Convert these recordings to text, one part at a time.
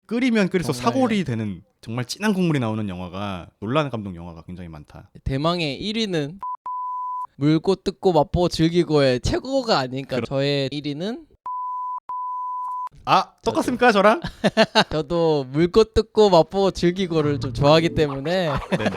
끓이면 끓일수록 정말요? 사골이 되는 정말 진한 국물이 나오는 영화가 놀라는 감독 영화가 굉장히 많다. 대망의 1위는 물고 뜯고 맛보고 즐기고의 최고가 아닐까. 저의 1위는 아, 똑같습니까 저랑? 저도 물고 뜯고 맛보고 즐기고를 좀 좋아하기 때문에 네네.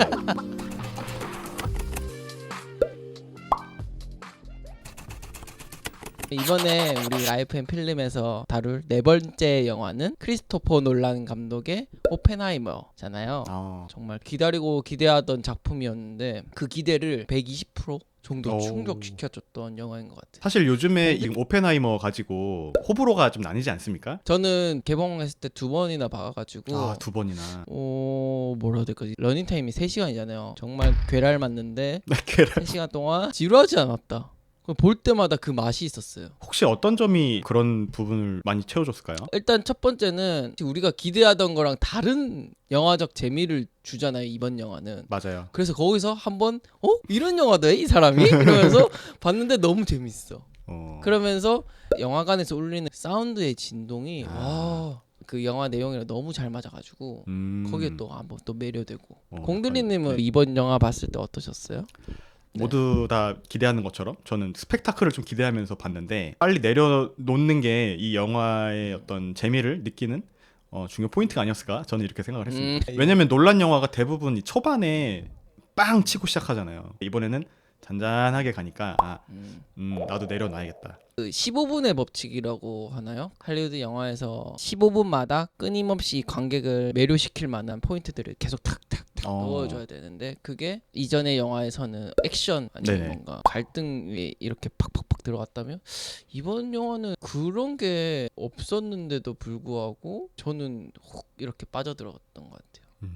이번에 우리 라이프 앤 필름에서 다룰 네 번째 영화는 크리스토퍼 놀란 감독의 오펜하이머잖아요. 정말 기다리고 기대하던 작품이었는데 그 기대를 120% 정도 충족시켜줬던 영화인 것 같아요. 사실 요즘에 이 오펜하이머 가지고 호불호가 좀 나뉘지 않습니까? 저는 개봉했을 때 2번이나 봐가지고 2번이나. 뭐라 해야 될까지 러닝타임이 3시간이잖아요. 정말 괴랄 맞는데 괴랄. 3시간 동안 지루하지 않았다. 볼 때마다 그 맛이 있었어요. 혹시 어떤 점이 그런 부분을 많이 채워줬을까요? 일단 첫 번째는 우리가 기대하던 거랑 다른 영화적 재미를 주잖아요, 이번 영화는. 맞아요. 그래서 거기서 한번 이런 영화도 해? 이 사람이? 이러면서 봤는데 너무 재밌어. 그러면서 영화관에서 울리는 사운드의 진동이 그 영화 내용이랑 너무 잘 맞아가지고 거기에 또 한번 또 매료되고. 공들이님은 이번 영화 봤을 때 어떠셨어요? 모두 다 기대하는 것처럼 저는 스펙타클을 좀 기대하면서 봤는데 빨리 내려놓는 게 이 영화의 어떤 재미를 느끼는 중요 포인트가 아니었을까 저는 이렇게 생각을 했습니다. 왜냐면 논란 영화가 대부분 이 초반에 빵 치고 시작하잖아요. 이번에는 잔잔하게 가니까 나도 내려놔야겠다. 그 15분의 법칙이라고 하나요? 할리우드 영화에서 15분마다 끊임없이 관객을 매료시킬 만한 포인트들을 계속 탁탁탁 넣어줘야 되는데 그게 이전의 영화에서는 액션 아니면 뭔가 갈등이 이렇게 팍팍팍 들어갔다면 이번 영화는 그런 게 없었는데도 불구하고 저는 훅 이렇게 빠져들어갔던 것 같아요.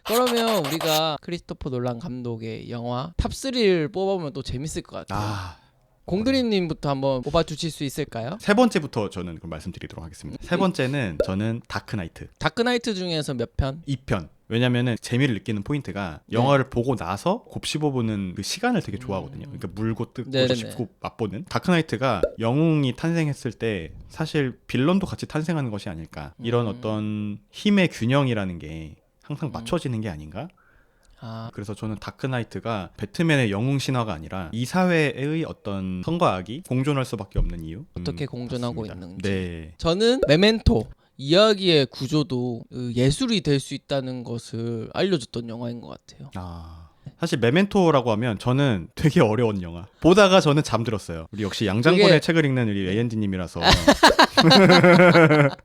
그러면 우리가 크리스토퍼 놀란 감독의 영화 탑3를 뽑아보면 또 재밌을 것 같아요. 공드림님부터 한번 뽑아주실 수 있을까요? 세 번째부터 저는 그럼 말씀드리도록 하겠습니다. 세 번째는 저는 다크나이트. 다크나이트 중에서 몇 편? 2편. 왜냐면은 재미를 느끼는 포인트가 영화를 보고 나서 곱씹어보는 그 시간을 되게 좋아하거든요. 그러니까 물고 뜯고 씹고 맛보는. 다크나이트가 영웅이 탄생했을 때 사실 빌런도 같이 탄생하는 것이 아닐까. 이런 어떤 힘의 균형이라는 게 항상 맞춰지는 게 아닌가. 그래서 저는 다크나이트가 배트맨의 영웅 신화가 아니라 이 사회의 어떤 선과 악이 공존할 수밖에 없는 이유. 어떻게 공존하고 맞습니다. 있는지. 네. 저는 메멘토. 이야기의 구조도 예술이 될 수 있다는 것을 알려줬던 영화인 것 같아요. 사실 메멘토라고 하면 저는 되게 어려운 영화. 보다가 저는 잠들었어요. 우리 역시 양장본의 책을 읽는 우리 AND님이라서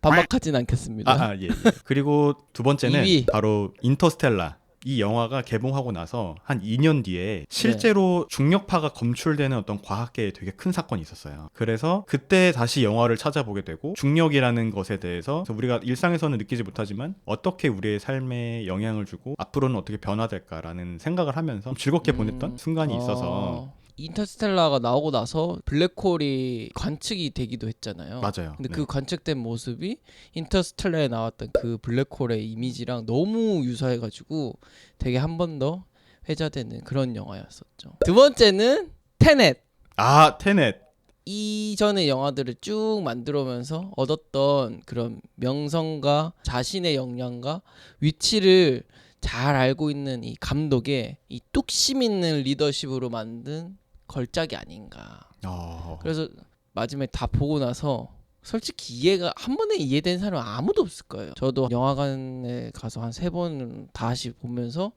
반박하진 않겠습니다. 예. 그리고 두 번째는 2위. 바로 인터스텔라. 이 영화가 개봉하고 나서 한 2년 뒤에 실제로 중력파가 검출되는 어떤 과학계에 되게 큰 사건이 있었어요. 그래서 그때 다시 영화를 찾아보게 되고 중력이라는 것에 대해서 우리가 일상에서는 느끼지 못하지만 어떻게 우리의 삶에 영향을 주고 앞으로는 어떻게 변화될까라는 생각을 하면서 즐겁게 보냈던 순간이 있어서 인터스텔라가 나오고 나서 블랙홀이 관측이 되기도 했잖아요. 맞아요. 근데 그 관측된 모습이 인터스텔라에 나왔던 그 블랙홀의 이미지랑 너무 유사해가지고 되게 한 번 더 회자되는 그런 영화였었죠. 두 번째는 테넷. 테넷. 이전의 영화들을 쭉 만들어오면서 얻었던 그런 명성과 자신의 역량과 위치를 잘 알고 있는 이 감독의 이 뚝심 있는 리더십으로 만든 걸작이 아닌가. 그래서 마지막에 다 보고 나서 솔직히 이해가 한 번에 이해된 사람은 아무도 없을 거예요. 저도 영화관에 가서 한 3번 다시 보면서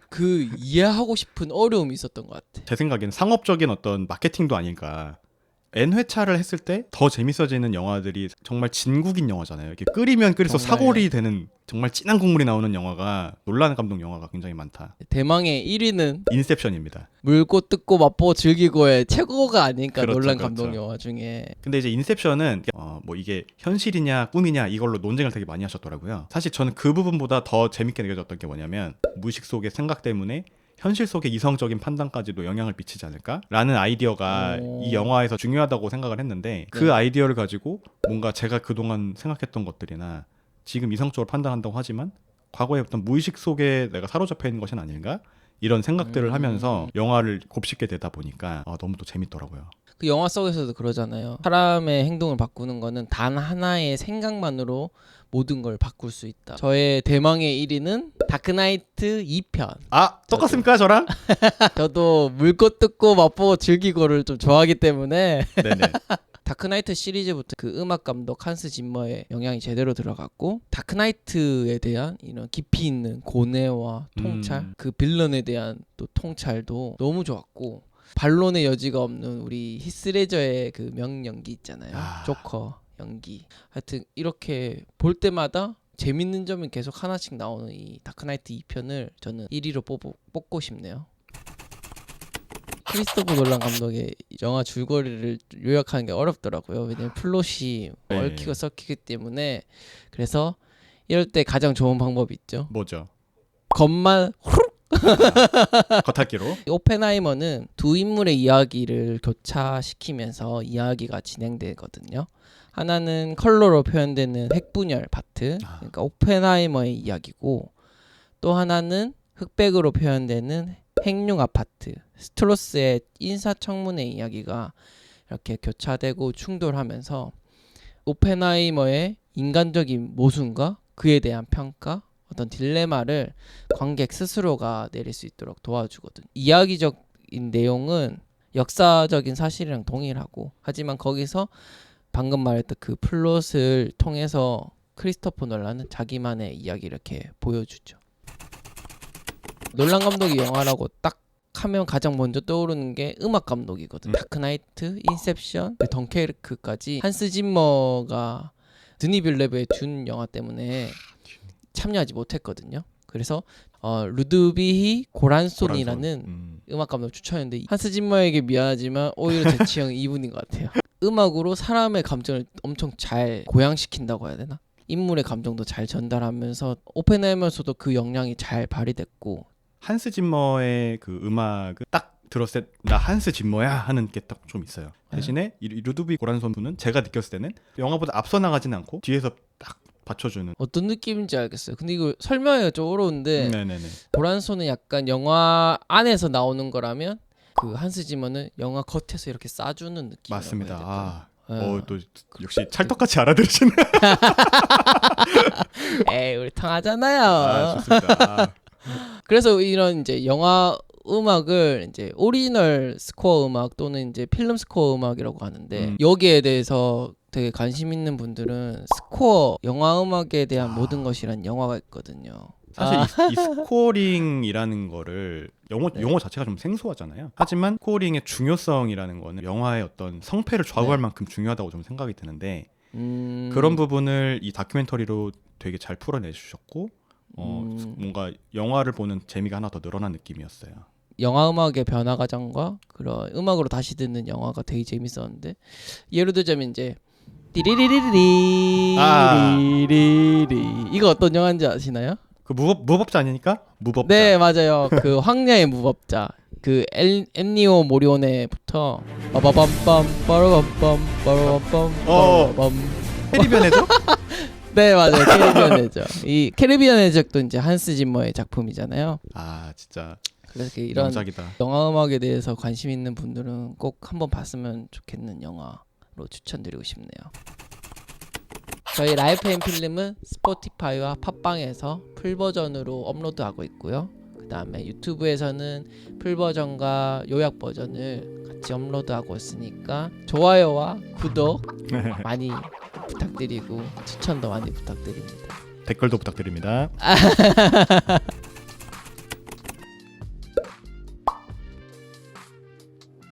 그 이해하고 싶은 어려움이 있었던 것 같아. 제 생각에는 상업적인 어떤 마케팅도 아닐까. N회차를 했을 때 더 재밌어지는 영화들이 정말 진국인 영화잖아요. 이렇게 끓이면 끓일수록 사골이 되는 정말 진한 국물이 나오는 영화가 놀라는 감독 영화가 굉장히 많다. 대망의 1위는 인셉션입니다. 물고 뜯고 맛보고 즐기고의 최고가 아닐까. 그렇죠, 놀란 그렇죠. 감독 영화 중에. 근데 이제 인셉션은 뭐 이게 현실이냐 꿈이냐 이걸로 논쟁을 되게 많이 하셨더라고요. 사실 저는 그 부분보다 더 재밌게 느껴졌던 게 뭐냐면 무의식 속의 생각 때문에 현실 속의 이성적인 판단까지도 영향을 미치지 않을까라는 아이디어가 이 영화에서 중요하다고 생각을 했는데 그 아이디어를 가지고 뭔가 제가 그동안 생각했던 것들이나 지금 이성적으로 판단한다고 하지만 과거의 어떤 무의식 속에 내가 사로잡혀 있는 것은 아닌가? 이런 생각들을 하면서 영화를 곱씹게 되다 보니까 너무 또 재밌더라고요. 그 영화 속에서도 그러잖아요. 사람의 행동을 바꾸는 거는 단 하나의 생각만으로 모든 걸 바꿀 수 있다. 저의 대망의 1위는 다크나이트 2편. 아 똑같습니까 저랑? 저도 물고 뜯고 맛보고 즐기고를 좀 좋아하기 때문에 네네. 다크나이트 시리즈부터 그 음악 감독 한스 짐머의 영향이 제대로 들어갔고 다크나이트에 대한 이런 깊이 있는 고뇌와 통찰, 그 빌런에 대한 또 통찰도 너무 좋았고 반론의 여지가 없는 우리 히스레저의 그 명연기 있잖아요. 조커 연기. 하여튼 이렇게 볼 때마다 재밌는 점이 계속 하나씩 나오는 이 다크나이트 2편을 저는 1위로 뽑고 싶네요. 크리스토퍼 놀란 감독의 영화 줄거리를 요약하는 게 어렵더라고요. 왜냐면 플롯이 얽히고 섞이기 때문에. 그래서 이럴 때 가장 좋은 방법이 있죠. 뭐죠? 겉만 후룩 겉핥기로. 오펜하이머는 두 인물의 이야기를 교차시키면서 이야기가 진행되거든요. 하나는 컬러로 표현되는 핵분열 파트, 그러니까 오펜하이머의 이야기고, 또 하나는 흑백으로 표현되는 핵융합 파트, 스트로스의 인사청문회 이야기가 이렇게 교차되고 충돌하면서 오펜하이머의 인간적인 모순과 그에 대한 평가, 어떤 딜레마를 관객 스스로가 내릴 수 있도록 도와주거든. 이야기적인 내용은 역사적인 사실이랑 동일하고, 하지만 거기서 방금 말했던 그 플롯을 통해서 크리스토퍼 놀란은 자기만의 이야기를 이렇게 보여주죠. 놀란 감독의 영화라고 딱 하면 가장 먼저 떠오르는 게 음악 감독이거든. 다크나이트, 인셉션, 덩케르크까지 한스 짐머가 드니 빌레브의 준 영화 때문에 참여하지 못했거든요. 그래서 루드비히 고란손이라는 음악 감독 추천했는데 한스 짐머에게 미안하지만 오히려 제 취향은 이분인 것 같아요. 음악으로 사람의 감정을 엄청 잘 고양시킨다고 해야 되나? 인물의 감정도 잘 전달하면서 오펜하이머에서도 그 역량이 잘 발휘됐고, 한스 짐머의 그 음악을 딱 들었을 때 나 한스 짐머야 하는 게 딱 좀 있어요. 대신에 이 루드비 고란손 분은 제가 느꼈을 때는 영화보다 앞서 나가진 않고 뒤에서 딱 받쳐주는. 어떤 느낌인지 알겠어요. 근데 이거 설명하기가 좀 어려운데 네네네. 고란손은 약간 영화 안에서 나오는 거라면 그 한스 지머는 영화 겉에서 이렇게 싸주는 느낌. 맞습니다. 또 역시 찰떡같이 알아들으시네. 에이 우리 통하잖아요. 좋습니다. 그래서 이런 이제 영화 음악을 이제 오리지널 스코어 음악 또는 이제 필름 스코어 음악이라고 하는데 여기에 대해서 되게 관심 있는 분들은 스코어 영화 음악에 대한 모든 것이란 영화가 있거든요. 사실 이 스코어링이라는 거를 용어 자체가 좀 생소하잖아요. 하지만 스코어링의 중요성이라는 거는 영화의 어떤 성패를 좌우할 만큼 중요하다고 좀 생각이 드는데 그런 부분을 이 다큐멘터리로 되게 잘 풀어내주셨고 뭔가 영화를 보는 재미가 하나 더 늘어난 느낌이었어요. 영화 음악의 변화 과정과 그런 음악으로 다시 듣는 영화가 되게 재밌었는데 예를 들자면 이제 띠리리리리 리리리 이거 어떤 영화인지 아시나요? 그 무법자 아닙니까? 무법자. 네 맞아요. 그 황야의 무법자. 그 엔니오 모리오네부터 빠바밤빰 빠라밤빰 빠라밤빰 빠라밤 캐리비안 해적? 네 맞아요. 캐리비안 해적. 이 캐리비안 해적도 이제 한스 짐머의 작품이잖아요. 아 진짜. 그래서 이런 명작이다. 영화 음악에 대해서 관심 있는 분들은 꼭 한번 봤으면 좋겠는 영화로 추천드리고 싶네요. 저희 라이프 앤 필름은 스포티파이와 팟빵에서 풀 버전으로 업로드하고 있고요. 그 다음에 유튜브에서는 풀 버전과 요약 버전을 같이 업로드하고 있으니까 좋아요와 구독 많이 부탁드리고 추천도 많이 부탁드립니다. 댓글도 부탁드립니다.